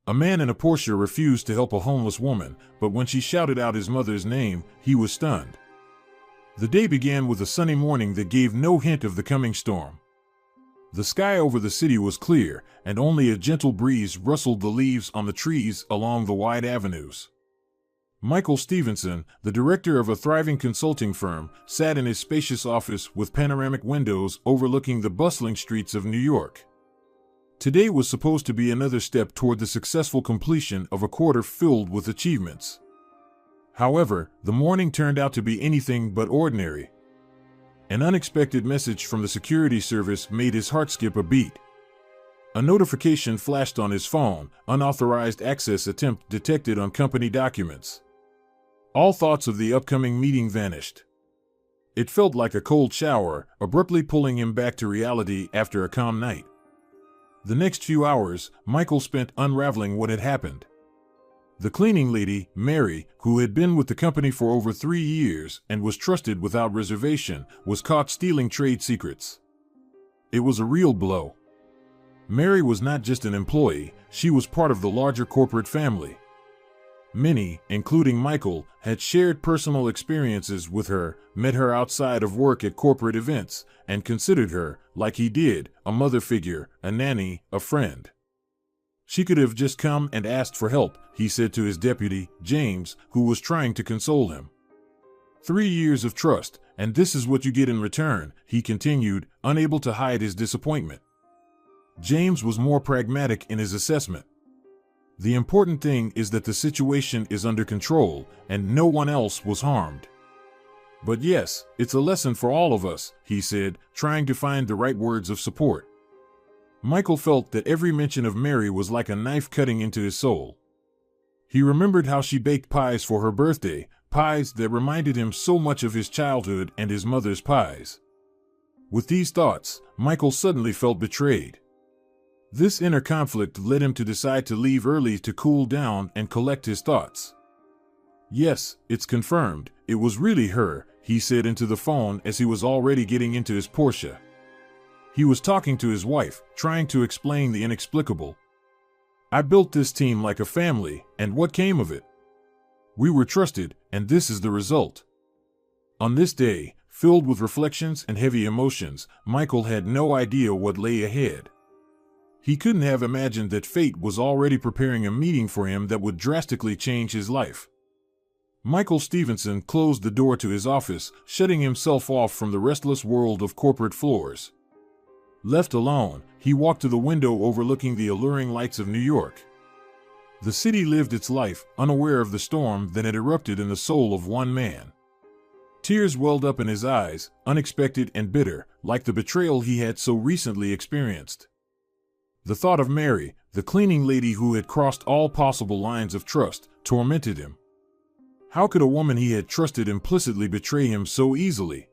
A man in a Porsche refused to help a homeless woman, but when she shouted out his mother's name, he was stunned. The day began with a sunny morning that gave no hint of the coming storm. The sky over the city was clear, and only a gentle breeze rustled the leaves on the trees along the wide avenues. Michael Stevenson, the director of a thriving consulting firm, sat in his spacious office with panoramic windows overlooking the bustling streets of New York. Today was supposed to be another step toward the successful completion of a quarter filled with achievements. However, the morning turned out to be anything but ordinary. An unexpected message from the security service made his heart skip a beat. A notification flashed on his phone: unauthorized access attempt detected on company documents. All thoughts of the upcoming meeting vanished. It felt like a cold shower, abruptly pulling him back to reality after a calm night. The next few hours, Michael spent unraveling what had happened. The cleaning lady, Mary, who had been with the company for over 3 years and was trusted without reservation, was caught stealing trade secrets. It was a real blow. Mary was not just an employee, she was part of the larger corporate family. Many, including Michael, had shared personal experiences with her, met her outside of work at corporate events, and considered her, like he did, a mother figure, a nanny, a friend. She could have just come and asked for help, he said to his deputy, James, who was trying to console him. 3 years of trust, and this is what you get in return, he continued, unable to hide his disappointment. James was more pragmatic in his assessment. The important thing is that the situation is under control, and no one else was harmed. But yes, it's a lesson for all of us, he said, trying to find the right words of support. Michael felt that every mention of Mary was like a knife cutting into his soul. He remembered how she baked pies for her birthday, pies that reminded him so much of his childhood and his mother's pies. With these thoughts, Michael suddenly felt betrayed. This inner conflict led him to decide to leave early to cool down and collect his thoughts. Yes, it's confirmed, it was really her, he said into the phone as he was already getting into his Porsche. He was talking to his wife, trying to explain the inexplicable. I built this team like a family, and what came of it? We were trusted, and this is the result. On this day, filled with reflections and heavy emotions, Michael had no idea what lay ahead. He couldn't have imagined that fate was already preparing a meeting for him that would drastically change his life. Michael Stevenson closed the door to his office, shutting himself off from the restless world of corporate floors. Left alone, he walked to the window overlooking the alluring lights of New York. The city lived its life, unaware of the storm that had erupted in the soul of one man. Tears welled up in his eyes, unexpected and bitter, like the betrayal he had so recently experienced. The thought of Mary, the cleaning lady who had crossed all possible lines of trust, tormented him. How could a woman he had trusted implicitly betray him so easily?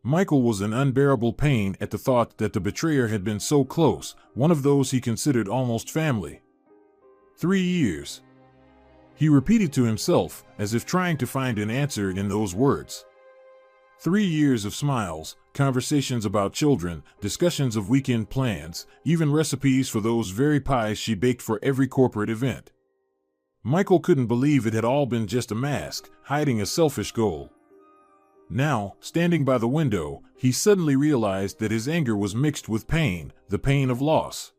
Michael was in unbearable pain at the thought that the betrayer had been so close, one of those he considered almost family. 3 years. He repeated to himself, as if trying to find an answer in those words. 3 years of smiles, conversations about children, discussions of weekend plans, even recipes for those very pies she baked for every corporate event. Michael couldn't believe it had all been just a mask, hiding a selfish goal. Now, standing by the window, he suddenly realized that his anger was mixed with pain, the pain of loss.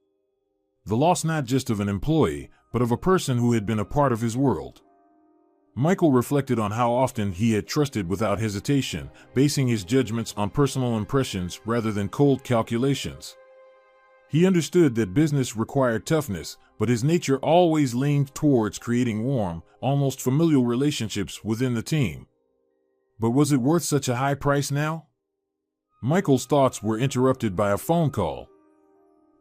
The loss not just of an employee, but of a person who had been a part of his world. Michael reflected on how often he had trusted without hesitation, basing his judgments on personal impressions rather than cold calculations. He understood that business required toughness, but his nature always leaned towards creating warm, almost familial relationships within the team. But was it worth such a high price now? Michael's thoughts were interrupted by a phone call.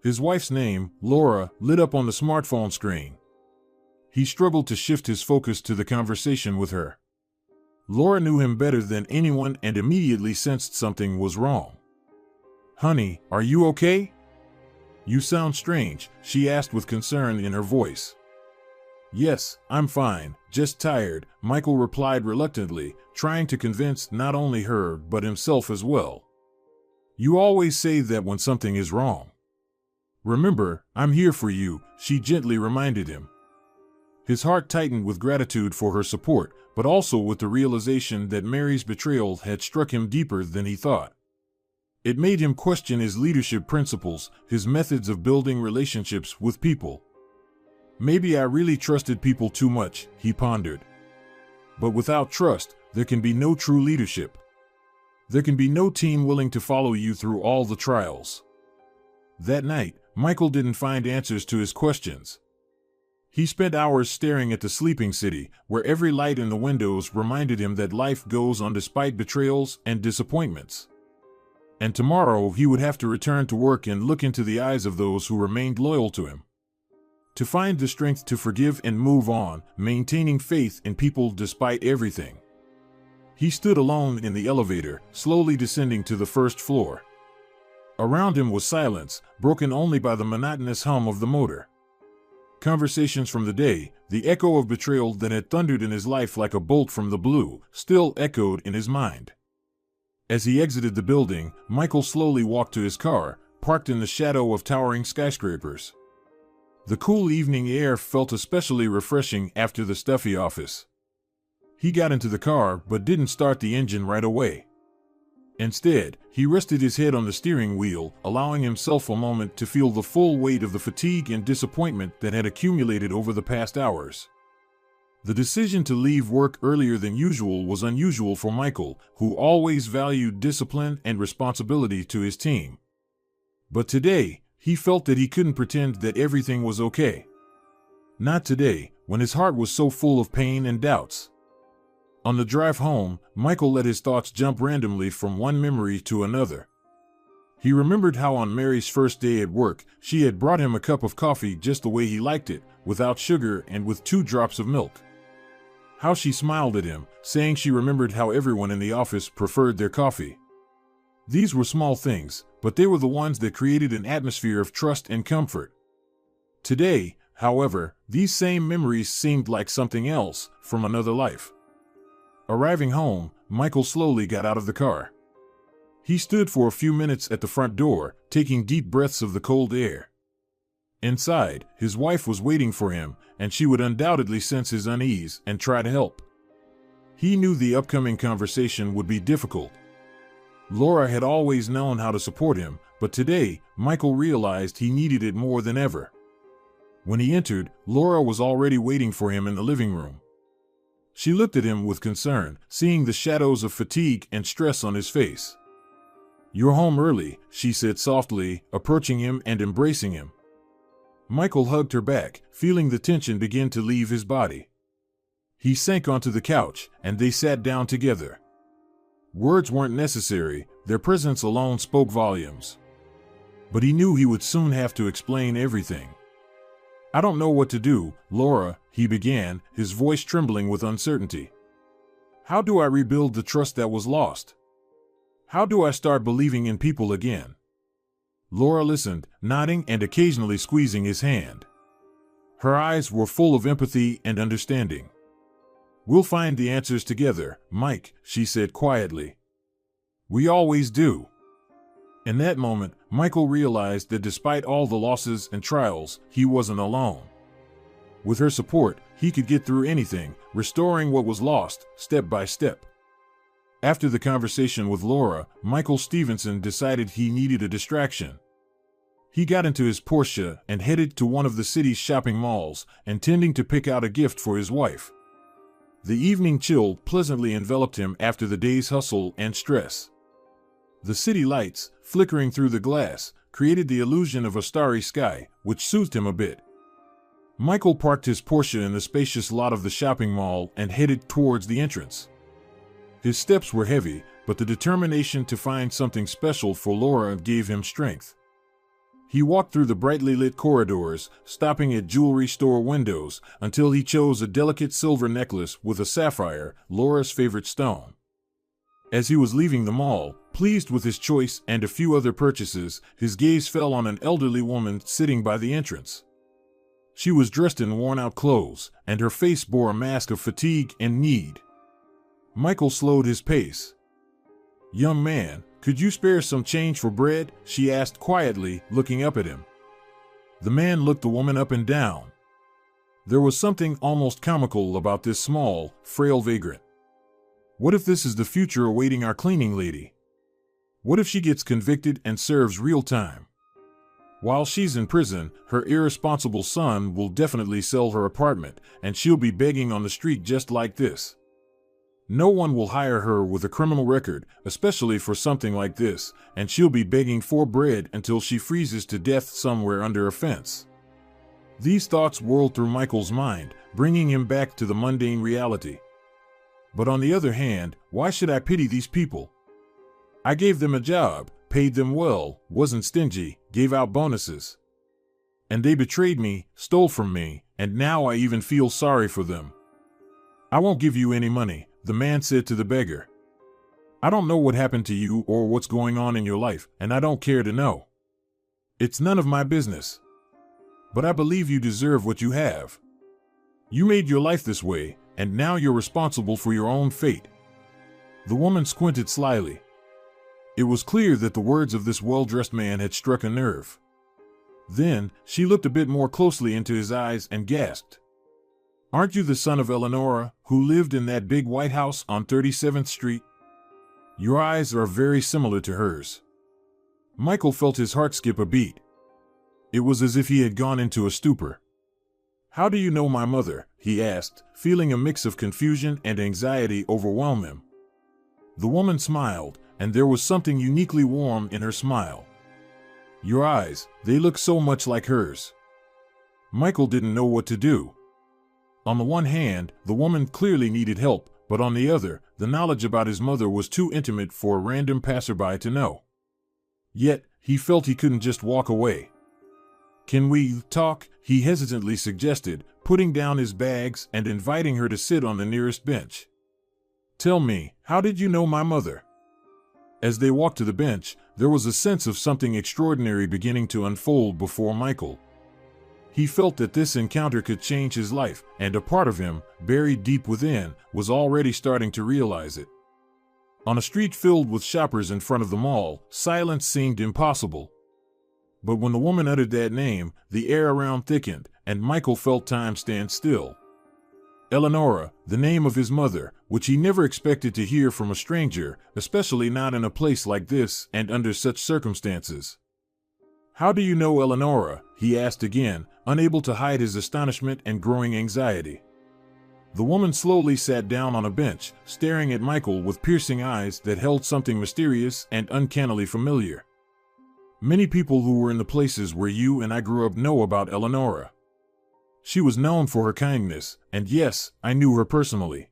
His wife's name, Laura, lit up on the smartphone screen. He struggled to shift his focus to the conversation with her. Laura knew him better than anyone and immediately sensed something was wrong. "Honey, are you okay? You sound strange," she asked with concern in her voice. "Yes, I'm fine, just tired," Michael replied reluctantly, trying to convince not only her but himself as well. "You always say that when something is wrong." "Remember, I'm here for you," she gently reminded him. His heart tightened with gratitude for her support, but also with the realization that Mary's betrayal had struck him deeper than he thought. It made him question his leadership principles, his methods of building relationships with people. "Maybe I really trusted people too much," he pondered. But without trust, there can be no true leadership. There can be no team willing to follow you through all the trials. That night, Michael didn't find answers to his questions. He spent hours staring at the sleeping city, where every light in the windows reminded him that life goes on despite betrayals and disappointments. And tomorrow he would have to return to work and look into the eyes of those who remained loyal to him. To find the strength to forgive and move on, maintaining faith in people despite everything. He stood alone in the elevator, slowly descending to the first floor. Around him was silence, broken only by the monotonous hum of the motor. Conversations from the day, the echo of betrayal that had thundered in his life like a bolt from the blue, still echoed in his mind. As he exited the building, Michael slowly walked to his car, parked in the shadow of towering skyscrapers. The cool evening air felt especially refreshing after the stuffy office. He got into the car but didn't start the engine right away. Instead, he rested his head on the steering wheel, allowing himself a moment to feel the full weight of the fatigue and disappointment that had accumulated over the past hours. The decision to leave work earlier than usual was unusual for Michael, who always valued discipline and responsibility to his team. But today, he felt that he couldn't pretend that everything was okay. Not today, when his heart was so full of pain and doubts. On the drive home, Michael let his thoughts jump randomly from one memory to another. He remembered how on Mary's first day at work, she had brought him a cup of coffee just the way he liked it, without sugar and with 2 drops of milk. How she smiled at him, saying she remembered how everyone in the office preferred their coffee. These were small things, but they were the ones that created an atmosphere of trust and comfort. Today, however, these same memories seemed like something else, from another life. Arriving home, Michael slowly got out of the car. He stood for a few minutes at the front door, taking deep breaths of the cold air. Inside, his wife was waiting for him, and she would undoubtedly sense his unease and try to help. He knew the upcoming conversation would be difficult. Laura had always known how to support him, but today, Michael realized he needed it more than ever. When he entered, Laura was already waiting for him in the living room. She looked at him with concern, seeing the shadows of fatigue and stress on his face. "You're home early," she said softly, approaching him and embracing him. Michael hugged her back, feeling the tension begin to leave his body. He sank onto the couch, and they sat down together. Words weren't necessary, their presence alone spoke volumes. But he knew he would soon have to explain everything. "I don't know what to do, Laura," he began, his voice trembling with uncertainty. "How do I rebuild the trust that was lost? How do I start believing in people again?" Laura listened, nodding and occasionally squeezing his hand. Her eyes were full of empathy and understanding. "We'll find the answers together, Mike," she said quietly. "We always do." In that moment, Michael realized that despite all the losses and trials, he wasn't alone. With her support, he could get through anything, restoring what was lost, step by step. After the conversation with Laura, Michael Stevenson decided he needed a distraction. He got into his Porsche and headed to one of the city's shopping malls, intending to pick out a gift for his wife. The evening chill pleasantly enveloped him after the day's hustle and stress. The city lights, flickering through the glass, created the illusion of a starry sky, which soothed him a bit. Michael parked his Porsche in the spacious lot of the shopping mall and headed towards the entrance. His steps were heavy, but the determination to find something special for Laura gave him strength. He walked through the brightly lit corridors, stopping at jewelry store windows, until he chose a delicate silver necklace with a sapphire, Laura's favorite stone. As he was leaving the mall, pleased with his choice and a few other purchases, his gaze fell on an elderly woman sitting by the entrance. She was dressed in worn-out clothes, and her face bore a mask of fatigue and need. Michael slowed his pace. "Young man, could you spare some change for bread?" she asked quietly, looking up at him. The man looked the woman up and down. There was something almost comical about this small, frail vagrant. What if this is the future awaiting our cleaning lady? What if she gets convicted and serves real time? While she's in prison, her irresponsible son will definitely sell her apartment, and she'll be begging on the street just like this. No one will hire her with a criminal record, especially for something like this, and she'll be begging for bread until she freezes to death somewhere under a fence. These thoughts whirled through Michael's mind, bringing him back to the mundane reality. But on the other hand, why should I pity these people? I gave them a job, paid them well, wasn't stingy, gave out bonuses. And they betrayed me, stole from me, and now I even feel sorry for them. I won't give you any money, the man said to the beggar. I don't know what happened to you or what's going on in your life, and I don't care to know. It's none of my business. But I believe you deserve what you have. You made your life this way, and now you're responsible for your own fate. The woman squinted slyly. It was clear that the words of this well-dressed man had struck a nerve. Then, she looked a bit more closely into his eyes and gasped. Aren't you the son of Eleonora, who lived in that big white house on 37th Street? Your eyes are very similar to hers. Michael felt his heart skip a beat. It was as if he had gone into a stupor. How do you know my mother? He asked, feeling a mix of confusion and anxiety overwhelm him. The woman smiled, and there was something uniquely warm in her smile. Your eyes, they look so much like hers. Michael didn't know what to do. On the one hand, the woman clearly needed help, but on the other, the knowledge about his mother was too intimate for a random passerby to know. Yet, he felt he couldn't just walk away. Can we talk? He hesitantly suggested, putting down his bags and inviting her to sit on the nearest bench. Tell me, how did you know my mother? As they walked to the bench, there was a sense of something extraordinary beginning to unfold before Michael. He felt that this encounter could change his life, and a part of him, buried deep within, was already starting to realize it. On a street filled with shoppers in front of the mall, silence seemed impossible. But when the woman uttered that name, the air around thickened, and Michael felt time stand still. Eleonora, the name of his mother, which he never expected to hear from a stranger, especially not in a place like this and under such circumstances. How do you know Eleonora? He asked again, unable to hide his astonishment and growing anxiety. The woman slowly sat down on a bench, staring at Michael with piercing eyes that held something mysterious and uncannily familiar. Many people who were in the places where you and I grew up know about Eleonora. She was known for her kindness, and yes, I knew her personally.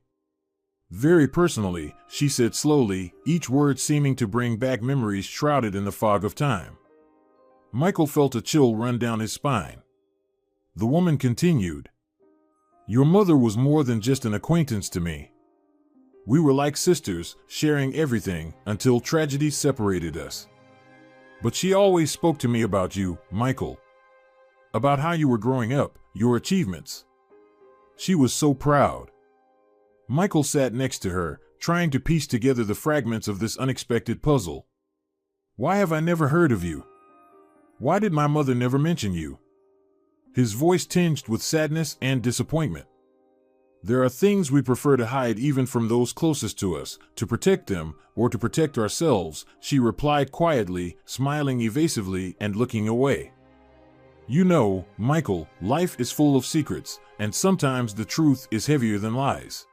Very personally, she said slowly, each word seeming to bring back memories shrouded in the fog of time. Michael felt a chill run down his spine. The woman continued. Your mother was more than just an acquaintance to me. We were like sisters, sharing everything, until tragedy separated us. But she always spoke to me about you, Michael. About how you were growing up, your achievements. She was so proud. Michael sat next to her, trying to piece together the fragments of this unexpected puzzle. Why have I never heard of you? Why did my mother never mention you? His voice tinged with sadness and disappointment. There are things we prefer to hide even from those closest to us, to protect them, or to protect ourselves, she replied quietly, smiling evasively and looking away. You know, Michael, life is full of secrets, and sometimes the truth is heavier than lies.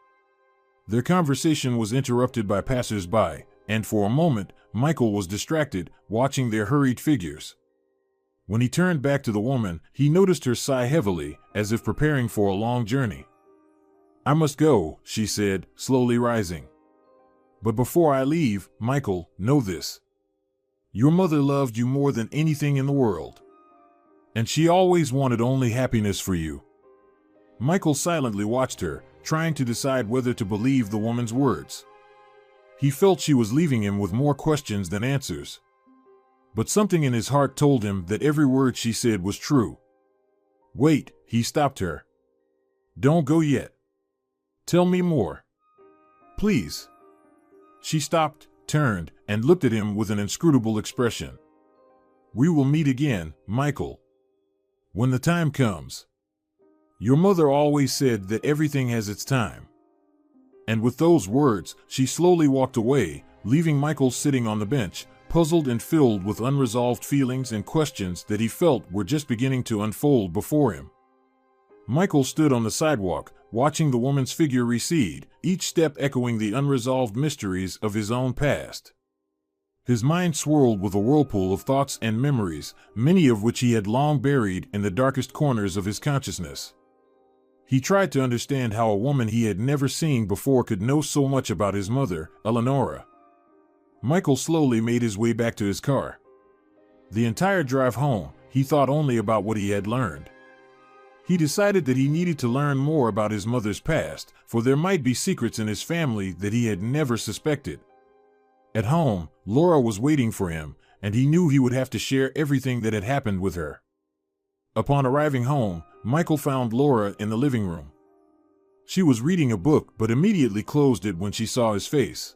Their conversation was interrupted by passers-by, and for a moment, Michael was distracted, watching their hurried figures. When he turned back to the woman, he noticed her sigh heavily, as if preparing for a long journey. I must go, she said, slowly rising. But before I leave, Michael, know this. Your mother loved you more than anything in the world. And she always wanted only happiness for you. Michael silently watched her, trying to decide whether to believe the woman's words. He felt she was leaving him with more questions than answers. But something in his heart told him that every word she said was true. Wait, he stopped her. Don't go yet. Tell me more. Please. She stopped, turned, and looked at him with an inscrutable expression. We will meet again, Michael. When the time comes. Your mother always said that everything has its time. And with those words, she slowly walked away, leaving Michael sitting on the bench, puzzled and filled with unresolved feelings and questions that he felt were just beginning to unfold before him. Michael stood on the sidewalk, watching the woman's figure recede, each step echoing the unresolved mysteries of his own past. His mind swirled with a whirlpool of thoughts and memories, many of which he had long buried in the darkest corners of his consciousness. He tried to understand how a woman he had never seen before could know so much about his mother, Eleonora. Michael slowly made his way back to his car. The entire drive home, he thought only about what he had learned. He decided that he needed to learn more about his mother's past, for there might be secrets in his family that he had never suspected. At home, Laura was waiting for him, and he knew he would have to share everything that had happened with her. Upon arriving home, Michael found Laura in the living room. She was reading a book but immediately closed it when she saw his face.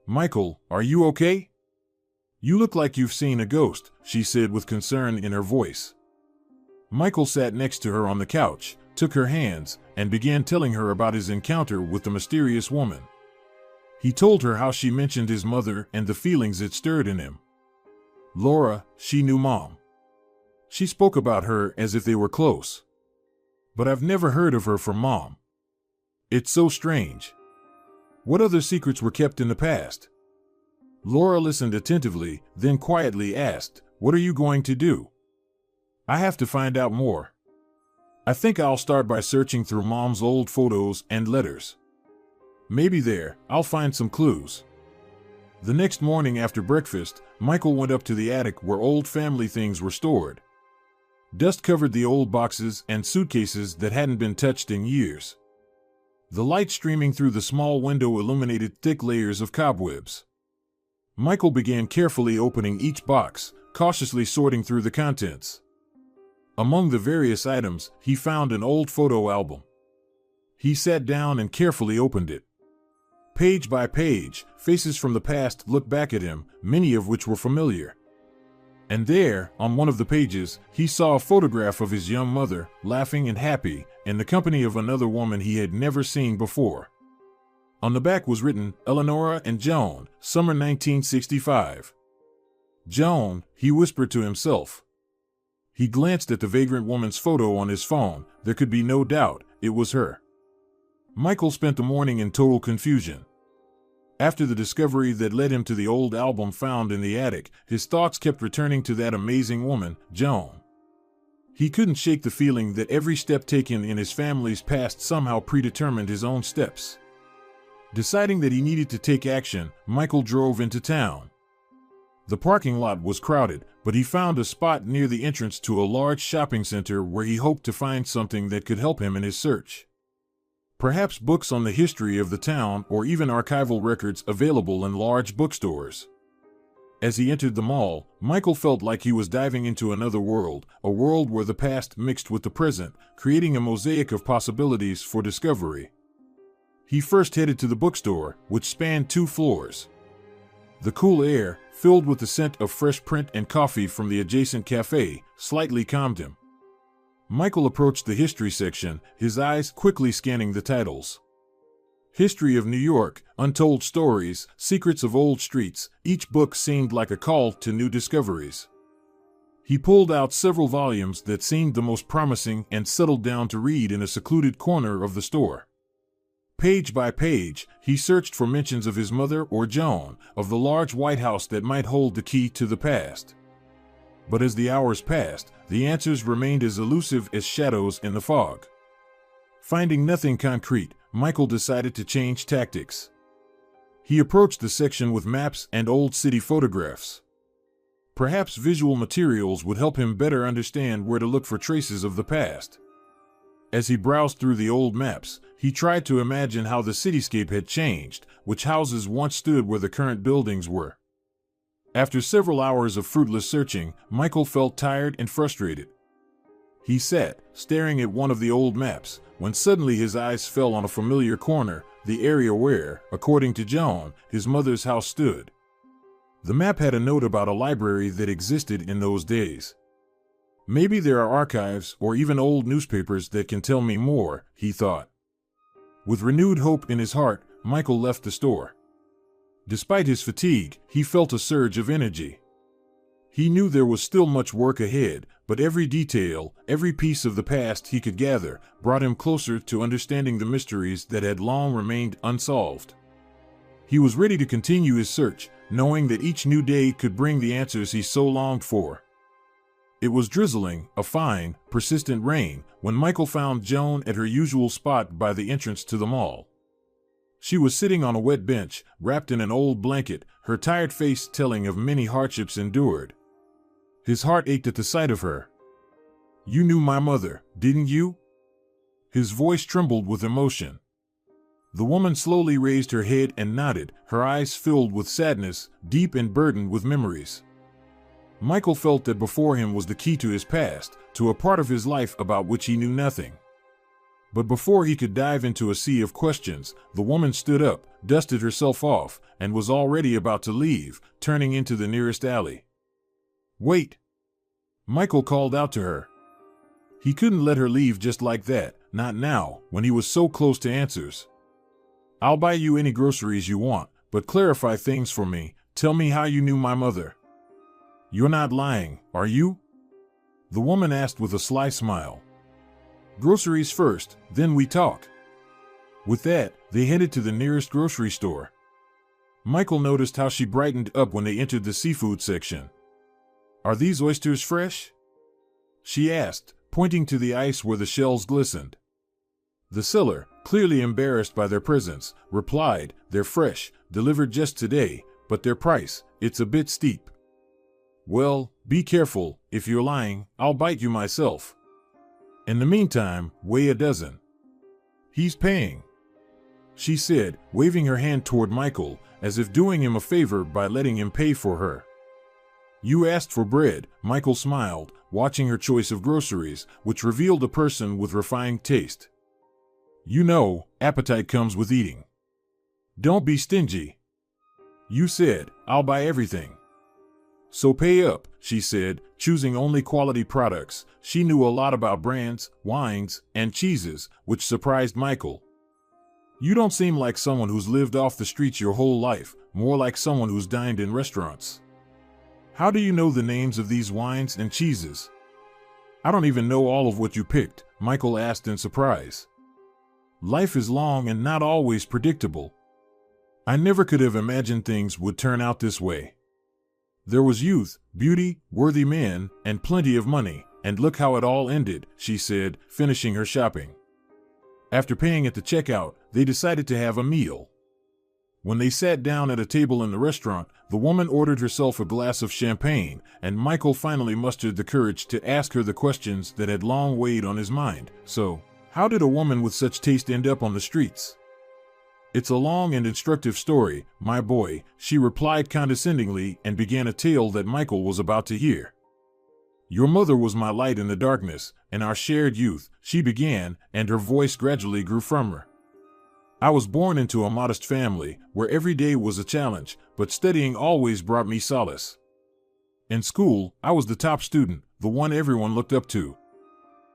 "Michael, are you okay? You look like you've seen a ghost," she said with concern in her voice. Michael sat next to her on the couch, took her hands, and began telling her about his encounter with the mysterious woman. He told her how she mentioned his mother and the feelings it stirred in him. Laura, she knew Mom. She spoke about her as if they were close. But I've never heard of her from Mom. It's so strange. What other secrets were kept in the past? Laura listened attentively, then quietly asked, "What are you going to do?" "I have to find out more. I think I'll start by searching through Mom's old photos and letters. Maybe there, I'll find some clues." The next morning after breakfast, Michael went up to the attic where old family things were stored. Dust covered the old boxes and suitcases that hadn't been touched in years. The light streaming through the small window illuminated thick layers of cobwebs. Michael began carefully opening each box, cautiously sorting through the contents. Among the various items, he found an old photo album. He sat down and carefully opened it. Page by page, faces from the past looked back at him, many of which were familiar. And there, on one of the pages, he saw a photograph of his young mother, laughing and happy, in the company of another woman he had never seen before. On the back was written, "Eleonora and Joan, summer 1965. Joan," he whispered to himself. He glanced at the vagrant woman's photo on his phone. There could be no doubt, it was her. Michael spent the morning in total confusion. After the discovery that led him to the old album found in the attic, his thoughts kept returning to that amazing woman, Joan. He couldn't shake the feeling that every step taken in his family's past somehow predetermined his own steps. Deciding that he needed to take action, Michael drove into town. The parking lot was crowded, but he found a spot near the entrance to a large shopping center where he hoped to find something that could help him in his search. Perhaps books on the history of the town or even archival records available in large bookstores. As he entered the mall, Michael felt like he was diving into another world, a world where the past mixed with the present, creating a mosaic of possibilities for discovery. He first headed to the bookstore, which spanned 2 floors. The cool air, filled with the scent of fresh print and coffee from the adjacent cafe, slightly calmed him. Michael approached the history section, his eyes quickly scanning the titles. History of New York, Untold Stories, Secrets of Old Streets. Each book seemed like a call to new discoveries. He pulled out several volumes that seemed the most promising and settled down to read in a secluded corner of the store. Page by page, he searched for mentions of his mother or Joan, of the large white house that might hold the key to the past. But as the hours passed, the answers remained as elusive as shadows in the fog. Finding nothing concrete, Michael decided to change tactics. He approached the section with maps and old city photographs. Perhaps visual materials would help him better understand where to look for traces of the past. As he browsed through the old maps, he tried to imagine how the cityscape had changed, which houses once stood where the current buildings were. After several hours of fruitless searching, Michael felt tired and frustrated. He sat, staring at one of the old maps, when suddenly his eyes fell on a familiar corner, the area where, according to Joan, his mother's house stood. The map had a note about a library that existed in those days. Maybe there are archives or even old newspapers that can tell me more, he thought. With renewed hope in his heart, Michael left the store. Despite his fatigue, he felt a surge of energy. He knew there was still much work ahead, but every detail, every piece of the past he could gather, brought him closer to understanding the mysteries that had long remained unsolved. He was ready to continue his search, knowing that each new day could bring the answers he so longed for. It was drizzling, a fine, persistent rain, when Michael found Joan at her usual spot by the entrance to the mall. She was sitting on a wet bench, wrapped in an old blanket, her tired face telling of many hardships endured. His heart ached at the sight of her. "You knew my mother, didn't you?" His voice trembled with emotion. The woman slowly raised her head and nodded, her eyes filled with sadness, deep and burdened with memories. Michael felt that before him was the key to his past, to a part of his life about which he knew nothing. But before he could dive into a sea of questions, the woman stood up, dusted herself off, and was already about to leave, turning into the nearest alley. "Wait!" Michael called out to her. He couldn't let her leave just like that, not now, when he was so close to answers. "I'll buy you any groceries you want, but clarify things for me. Tell me how you knew my mother." "You're not lying, are you?" the woman asked with a sly smile. "Groceries first, then we talk." With that, they headed to the nearest grocery store. Michael noticed how she brightened up when they entered the seafood section. "Are these oysters fresh?" she asked, pointing to the ice where the shells glistened. The seller, clearly embarrassed by their presence, replied, "They're fresh, delivered just today, but their price, it's a bit steep." "Well, be careful, if you're lying, I'll bite you myself. In the meantime, weigh a dozen." "He's paying," she said, waving her hand toward Michael, as if doing him a favor by letting him pay for her. "You asked for bread," Michael smiled, watching her choice of groceries, which revealed a person with refined taste. "You know, appetite comes with eating. Don't be stingy." "You said, I'll buy everything." "So pay up," she said, choosing only quality products. She knew a lot about brands, wines, and cheeses, which surprised Michael. "You don't seem like someone who's lived off the streets your whole life, more like someone who's dined in restaurants. How do you know the names of these wines and cheeses?" "I don't even know all of what you picked," Michael asked in surprise. "Life is long and not always predictable. I never could have imagined things would turn out this way. There was youth, beauty, worthy men, and plenty of money, and look how it all ended," she said, finishing her shopping. After paying at the checkout, they decided to have a meal. When they sat down at a table in the restaurant, the woman ordered herself a glass of champagne, and Michael finally mustered the courage to ask her the questions that had long weighed on his mind. "So, how did a woman with such taste end up on the streets?" "It's a long and instructive story, my boy," she replied condescendingly and began a tale that Michael was about to hear. "Your mother was my light in the darkness, in our shared youth," she began, and her voice gradually grew firmer. "I was born into a modest family, where every day was a challenge, but studying always brought me solace. In school, I was the top student, the one everyone looked up to."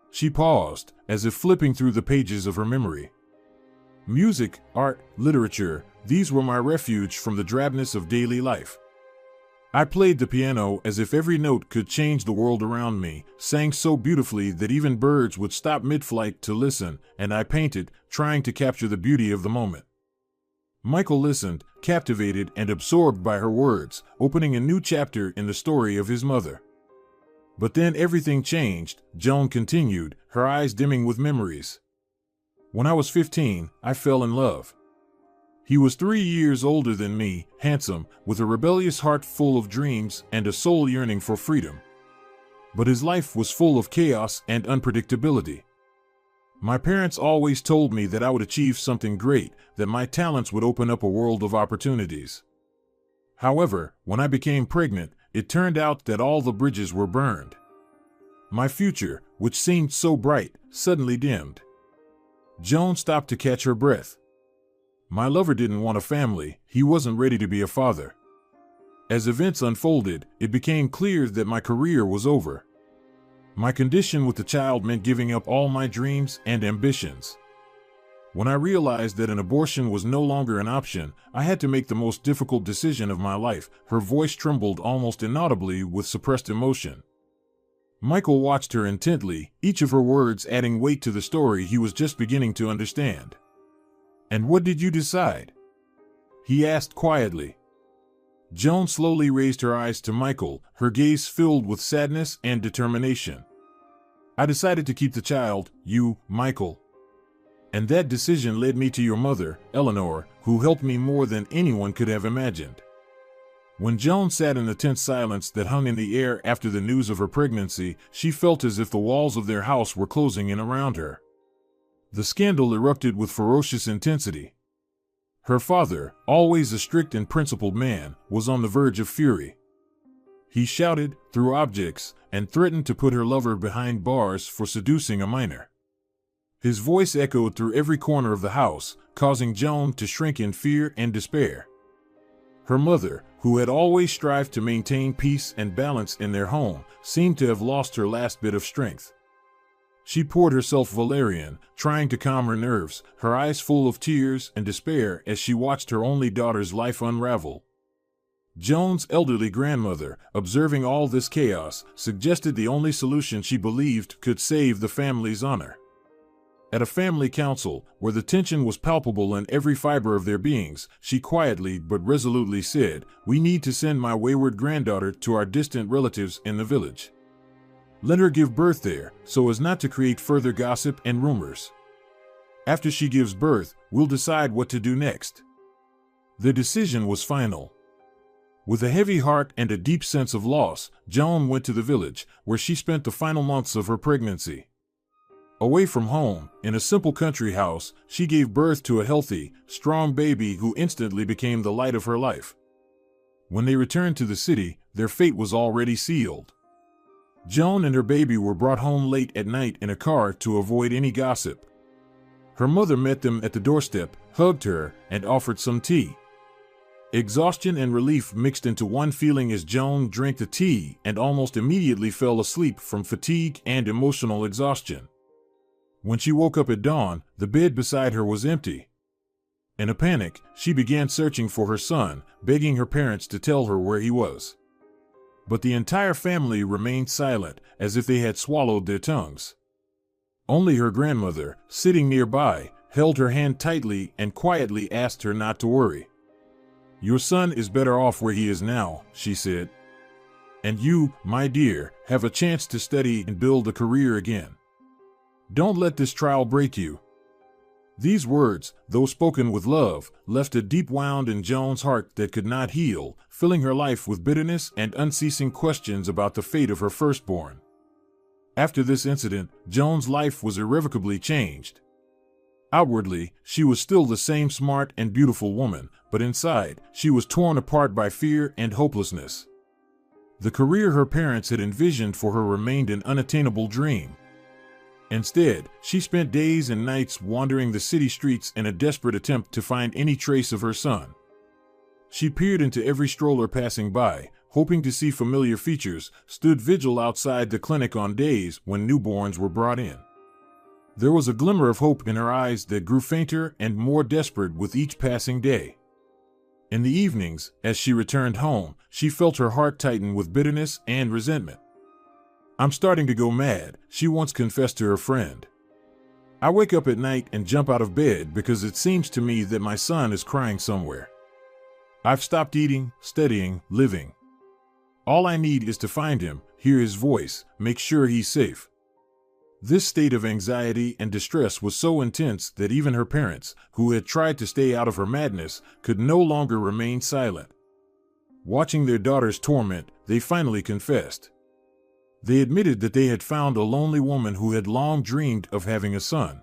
She paused, as if flipping through the pages of her memory. "Music, art, literature, these were my refuge from the drabness of daily life. I played the piano as if every note could change the world around me, sang so beautifully that even birds would stop mid-flight to listen, and I painted, trying to capture the beauty of the moment." Michael listened, captivated and absorbed by her words, opening a new chapter in the story of his mother. "But then everything changed," Joan continued, her eyes dimming with memories. "When I was 15, I fell in love. He was 3 years older than me, handsome, with a rebellious heart full of dreams and a soul yearning for freedom. But his life was full of chaos and unpredictability. My parents always told me that I would achieve something great, that my talents would open up a world of opportunities. However, when I became pregnant, it turned out that all the bridges were burned. My future, which seemed so bright, suddenly dimmed." Joan stopped to catch her breath. "My lover didn't want a family, he wasn't ready to be a father. As events unfolded, it became clear that my career was over. My condition with the child meant giving up all my dreams and ambitions. When I realized that an abortion was no longer an option, I had to make the most difficult decision of my life." Her voice trembled almost inaudibly with suppressed emotion. Michael watched her intently, each of her words adding weight to the story he was just beginning to understand. "And what did you decide?" he asked quietly. Joan slowly raised her eyes to Michael, her gaze filled with sadness and determination. "I decided to keep the child, you, Michael. And that decision led me to your mother, Eleanor, who helped me more than anyone could have imagined." When Joan sat in the tense silence that hung in the air after the news of her pregnancy, she felt as if the walls of their house were closing in around her. The scandal erupted with ferocious intensity. Her father, always a strict and principled man, was on the verge of fury. He shouted, threw objects, and threatened to put her lover behind bars for seducing a minor. His voice echoed through every corner of the house, causing Joan to shrink in fear and despair. Her mother, who had always strived to maintain peace and balance in their home, seemed to have lost her last bit of strength. She poured herself valerian, trying to calm her nerves, her eyes full of tears and despair as she watched her only daughter's life unravel. Joan's elderly grandmother, observing all this chaos, suggested the only solution she believed could save the family's honor. At a family council, where the tension was palpable in every fiber of their beings, she quietly but resolutely said, "We need to send my wayward granddaughter to our distant relatives in the village. Let her give birth there, so as not to create further gossip and rumors. After she gives birth, we'll decide what to do next." The decision was final. With a heavy heart and a deep sense of loss, Joan went to the village, where she spent the final months of her pregnancy. Away from home, in a simple country house, she gave birth to a healthy, strong baby who instantly became the light of her life. When they returned to the city, their fate was already sealed. Joan and her baby were brought home late at night in a car to avoid any gossip. Her mother met them at the doorstep, hugged her, and offered some tea. Exhaustion and relief mixed into one feeling as Joan drank the tea and almost immediately fell asleep from fatigue and emotional exhaustion. When she woke up at dawn, the bed beside her was empty. In a panic, she began searching for her son, begging her parents to tell her where he was. But the entire family remained silent, as if they had swallowed their tongues. Only her grandmother, sitting nearby, held her hand tightly and quietly asked her not to worry. "Your son is better off where he is now," she said. "And you, my dear, have a chance to study and build a career again. Don't let this trial break you." These words, though spoken with love, left a deep wound in Joan's heart that could not heal, filling her life with bitterness and unceasing questions about the fate of her firstborn. After this incident, Joan's life was irrevocably changed. Outwardly, she was still the same smart and beautiful woman, but inside, she was torn apart by fear and hopelessness. The career her parents had envisioned for her remained an unattainable dream. Instead, she spent days and nights wandering the city streets in a desperate attempt to find any trace of her son. She peered into every stroller passing by, hoping to see familiar features, stood vigil outside the clinic on days when newborns were brought in. There was a glimmer of hope in her eyes that grew fainter and more desperate with each passing day. In the evenings, as she returned home, she felt her heart tighten with bitterness and resentment. "I'm starting to go mad," she once confessed to her friend. "I wake up at night and jump out of bed because it seems to me that my son is crying somewhere. I've stopped eating, studying, living. All I need is to find him, hear his voice, make sure he's safe." This state of anxiety and distress was so intense that even her parents, who had tried to stay out of her madness, could no longer remain silent. Watching their daughter's torment, they finally confessed. They admitted that they had found a lonely woman who had long dreamed of having a son.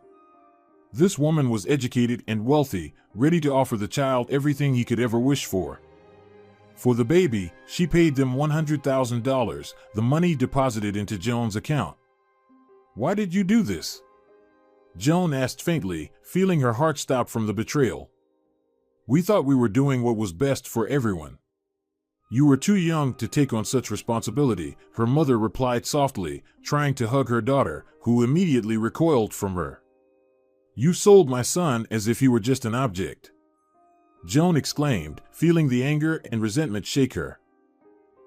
This woman was educated and wealthy, ready to offer the child everything he could ever wish for. For the baby, she paid them $100,000, the money deposited into Joan's account. "Why did you do this?" Joan asked faintly, feeling her heart stop from the betrayal. "We thought we were doing what was best for everyone. You were too young to take on such responsibility, her mother replied softly, trying to hug her daughter, who immediately recoiled from her. You sold my son as if he were just an object, Joan exclaimed, feeling the anger and resentment shake her.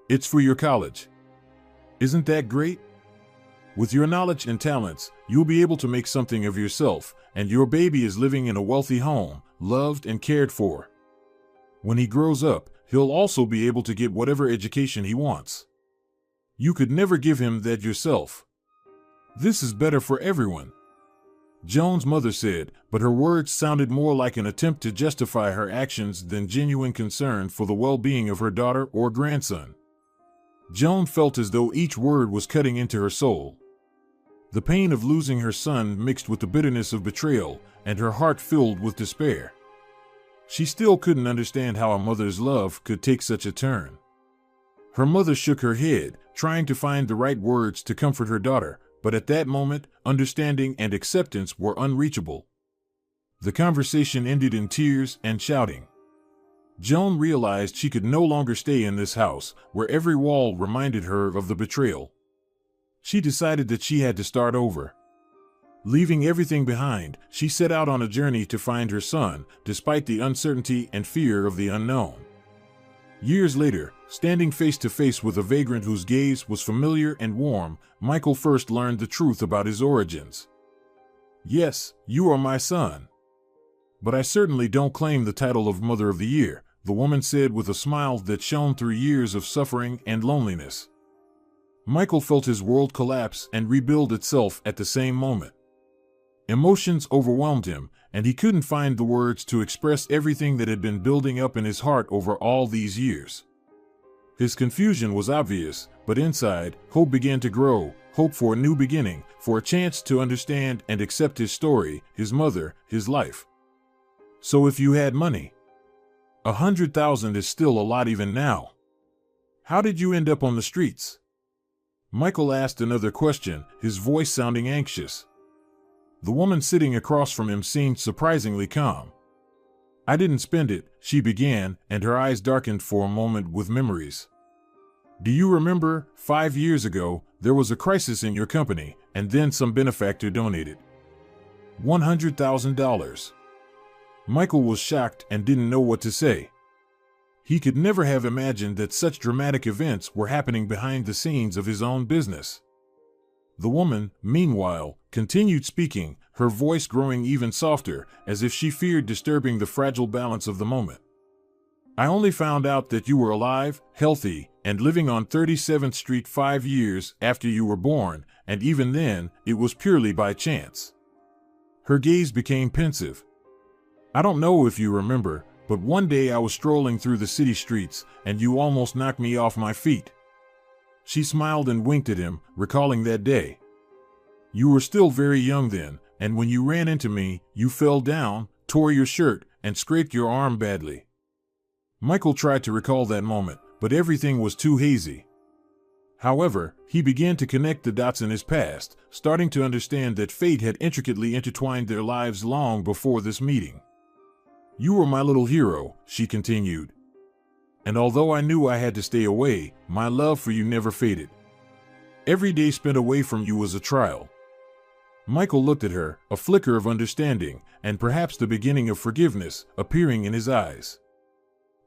It's for your college. Isn't that great? With your knowledge and talents, you'll be able to make something of yourself, and your baby is living in a wealthy home, loved and cared for. When he grows up, he'll also be able to get whatever education he wants. You could never give him that yourself. This is better for everyone, Joan's mother said, but her words sounded more like an attempt to justify her actions than genuine concern for the well-being of her daughter or grandson. Joan felt as though each word was cutting into her soul. The pain of losing her son mixed with the bitterness of betrayal, and her heart filled with despair. She still couldn't understand how a mother's love could take such a turn. Her mother shook her head, trying to find the right words to comfort her daughter, but at that moment, understanding and acceptance were unreachable. The conversation ended in tears and shouting. Joan realized she could no longer stay in this house, where every wall reminded her of the betrayal. She decided that she had to start over. Leaving everything behind, she set out on a journey to find her son, despite the uncertainty and fear of the unknown. Years later, standing face to face with a vagrant whose gaze was familiar and warm, Michael first learned the truth about his origins. Yes, you are my son. But I certainly don't claim the title of Mother of the Year, the woman said with a smile that shone through years of suffering and loneliness. Michael felt his world collapse and rebuild itself at the same moment. Emotions overwhelmed him, and he couldn't find the words to express everything that had been building up in his heart over all these years. His confusion was obvious, but inside, hope began to grow, hope for a new beginning, for a chance to understand and accept his story, his mother, his life. So if you had money, 100,000 is still a lot even now. How did you end up on the streets? Michael asked another question, his voice sounding anxious. The woman sitting across from him seemed surprisingly calm. I didn't spend it, she began, and her eyes darkened for a moment with memories. Do you remember, 5 years ago, there was a crisis in your company, and then some benefactor donated $100,000. Michael was shocked and didn't know what to say. He could never have imagined that such dramatic events were happening behind the scenes of his own business. The woman, meanwhile, continued speaking, her voice growing even softer, as if she feared disturbing the fragile balance of the moment. I only found out that you were alive, healthy, and living on 37th Street 5 years after you were born, and even then, it was purely by chance. Her gaze became pensive. I don't know if you remember, but one day I was strolling through the city streets, and you almost knocked me off my feet. She smiled and winked at him, recalling that day. You were still very young then, and when you ran into me, you fell down, tore your shirt, and scraped your arm badly. Michael tried to recall that moment, but everything was too hazy. However, he began to connect the dots in his past, starting to understand that fate had intricately intertwined their lives long before this meeting. You were my little hero, she continued. And although I knew I had to stay away, my love for you never faded. Every day spent away from you was a trial. Michael looked at her, a flicker of understanding, and perhaps the beginning of forgiveness, appearing in his eyes.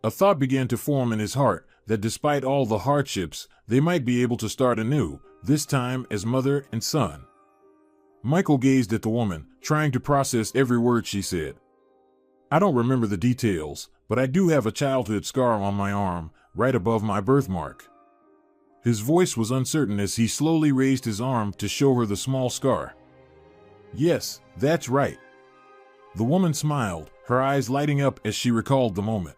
A thought began to form in his heart, that despite all the hardships, they might be able to start anew, this time as mother and son. Michael gazed at the woman, trying to process every word she said. I don't remember the details, but I do have a childhood scar on my arm, right above my birthmark. His voice was uncertain as he slowly raised his arm to show her the small scar. Yes, that's right. The woman smiled, her eyes lighting up as she recalled the moment.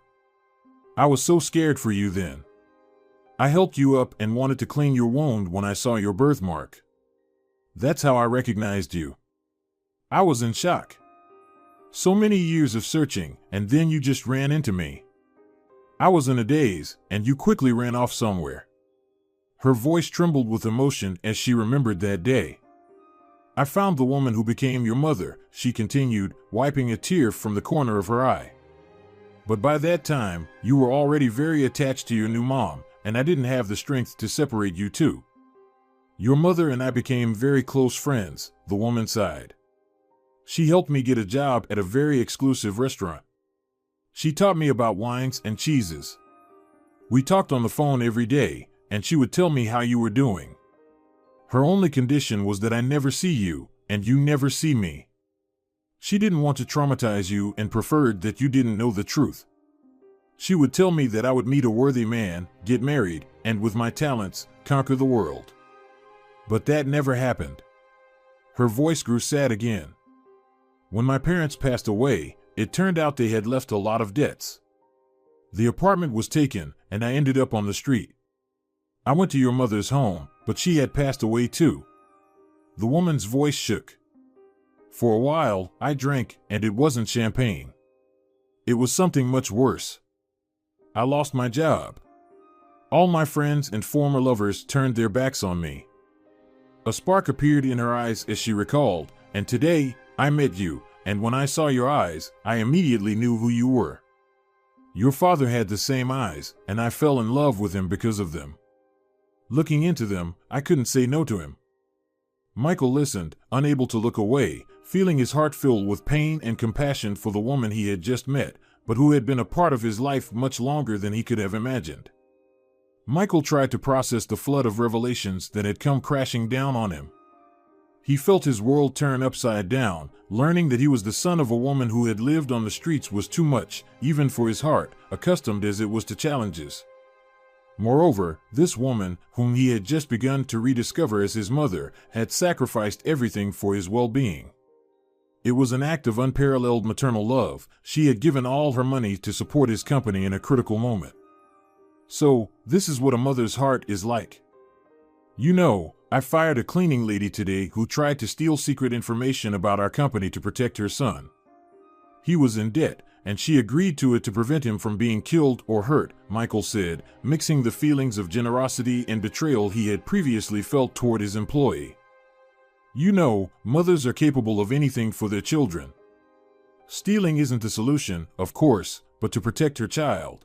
I was so scared for you then. I helped you up and wanted to clean your wound when I saw your birthmark. That's how I recognized you. I was in shock. So many years of searching, and then you just ran into me. I was in a daze, and you quickly ran off somewhere. Her voice trembled with emotion as she remembered that day. I found the woman who became your mother, she continued, wiping a tear from the corner of her eye. But by that time, you were already very attached to your new mom, and I didn't have the strength to separate you two. Your mother and I became very close friends," the woman sighed. "She helped me get a job at a very exclusive restaurant. She taught me about wines and cheeses. We talked on the phone every day, and she would tell me how you were doing. Her only condition was that I never see you, and you never see me. She didn't want to traumatize you and preferred that you didn't know the truth. She would tell me that I would meet a worthy man, get married, and with my talents, conquer the world. But that never happened." Her voice grew sad again. "When my parents passed away, it turned out they had left a lot of debts. The apartment was taken, and I ended up on the street. I went to your mother's home, but she had passed away too." The woman's voice shook. "For a while, I drank, and it wasn't champagne. It was something much worse. I lost my job. All my friends and former lovers turned their backs on me." A spark appeared in her eyes as she recalled, "And today, I met you, and when I saw your eyes, I immediately knew who you were. Your father had the same eyes, and I fell in love with him because of them. Looking into them, I couldn't say no to him." Michael listened, unable to look away, feeling his heart filled with pain and compassion for the woman he had just met, but who had been a part of his life much longer than he could have imagined. Michael tried to process the flood of revelations that had come crashing down on him. He felt his world turn upside down. Learning that he was the son of a woman who had lived on the streets was too much, even for his heart, accustomed as it was to challenges. Moreover, this woman, whom he had just begun to rediscover as his mother, had sacrificed everything for his well-being. It was an act of unparalleled maternal love. She had given all her money to support his company in a critical moment. So, this is what a mother's heart is like. "You know, I fired a cleaning lady today who tried to steal secret information about our company to protect her son. He was in debt, and she agreed to it to prevent him from being killed or hurt," Michael said, mixing the feelings of generosity and betrayal he had previously felt toward his employee. "You know, mothers are capable of anything for their children. Stealing isn't the solution, of course, but to protect her child."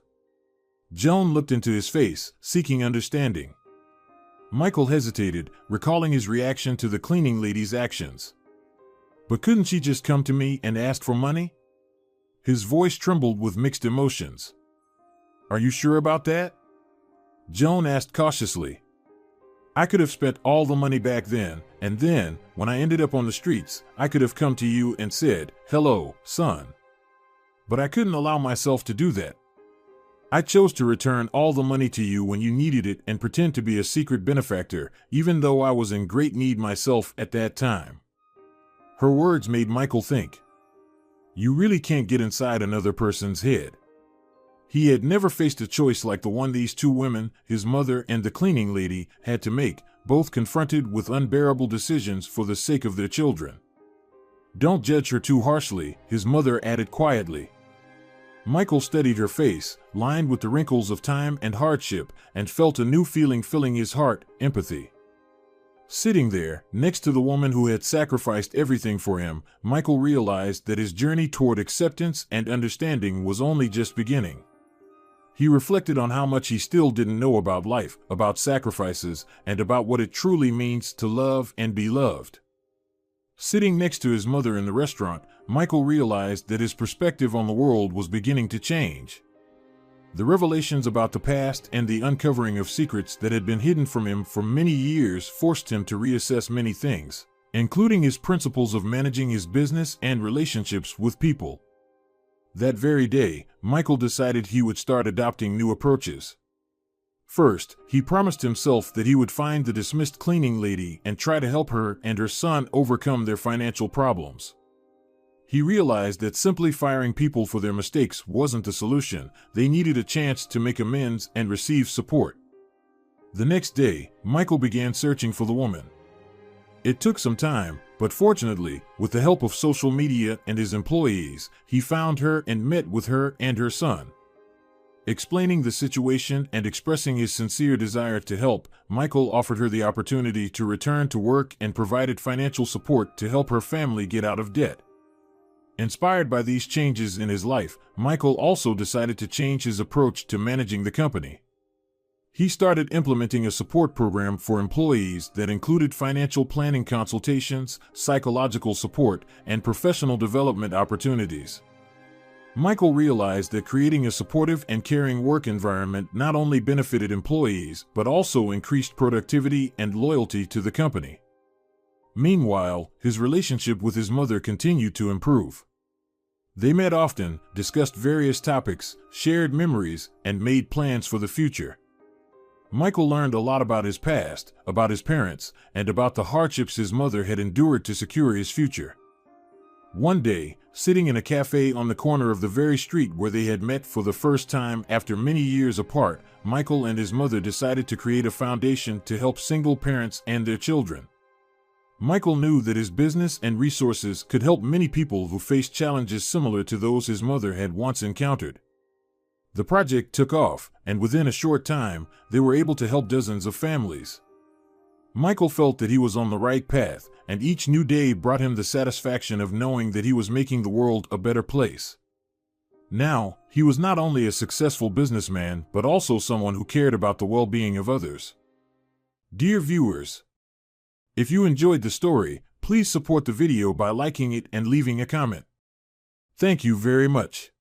Joan looked into his face, seeking understanding. Michael hesitated, recalling his reaction to the cleaning lady's actions. "But couldn't she just come to me and ask for money?" His voice trembled with mixed emotions. "Are you sure about that?" Joan asked cautiously. "I could have spent all the money back then, and then, when I ended up on the streets, I could have come to you and said, 'Hello, son.' But I couldn't allow myself to do that. I chose to return all the money to you when you needed it and pretend to be a secret benefactor, even though I was in great need myself at that time." Her words made Michael think. You really can't get inside another person's head. He had never faced a choice like the one these two women, his mother and the cleaning lady, had to make, both confronted with unbearable decisions for the sake of their children. "Don't judge her too harshly," his mother added quietly. Michael studied her face, lined with the wrinkles of time and hardship, and felt a new feeling filling his heart, empathy. Sitting there, next to the woman who had sacrificed everything for him, Michael realized that his journey toward acceptance and understanding was only just beginning. He reflected on how much he still didn't know about life, about sacrifices, and about what it truly means to love and be loved. Sitting next to his mother in the restaurant, Michael realized that his perspective on the world was beginning to change. The revelations about the past and the uncovering of secrets that had been hidden from him for many years forced him to reassess many things, including his principles of managing his business and relationships with people. That very day, Michael decided he would start adopting new approaches. First, he promised himself that he would find the dismissed cleaning lady and try to help her and her son overcome their financial problems. He realized that simply firing people for their mistakes wasn't the solution. They needed a chance to make amends and receive support. The next day, Michael began searching for the woman. It took some time, but fortunately, with the help of social media and his employees, he found her and met with her and her son. Explaining the situation and expressing his sincere desire to help, Michael offered her the opportunity to return to work and provided financial support to help her family get out of debt. Inspired by these changes in his life, Michael also decided to change his approach to managing the company. He started implementing a support program for employees that included financial planning consultations, psychological support, and professional development opportunities. Michael realized that creating a supportive and caring work environment not only benefited employees, but also increased productivity and loyalty to the company. Meanwhile, his relationship with his mother continued to improve. They met often, discussed various topics, shared memories, and made plans for the future. Michael learned a lot about his past, about his parents, and about the hardships his mother had endured to secure his future. One day, sitting in a cafe on the corner of the very street where they had met for the first time after many years apart, Michael and his mother decided to create a foundation to help single parents and their children. Michael knew that his business and resources could help many people who faced challenges similar to those his mother had once encountered. The project took off, and within a short time, they were able to help dozens of families. Michael felt that he was on the right path, and each new day brought him the satisfaction of knowing that he was making the world a better place. Now, he was not only a successful businessman, but also someone who cared about the well-being of others. Dear viewers, if you enjoyed the story, please support the video by liking it and leaving a comment. Thank you very much.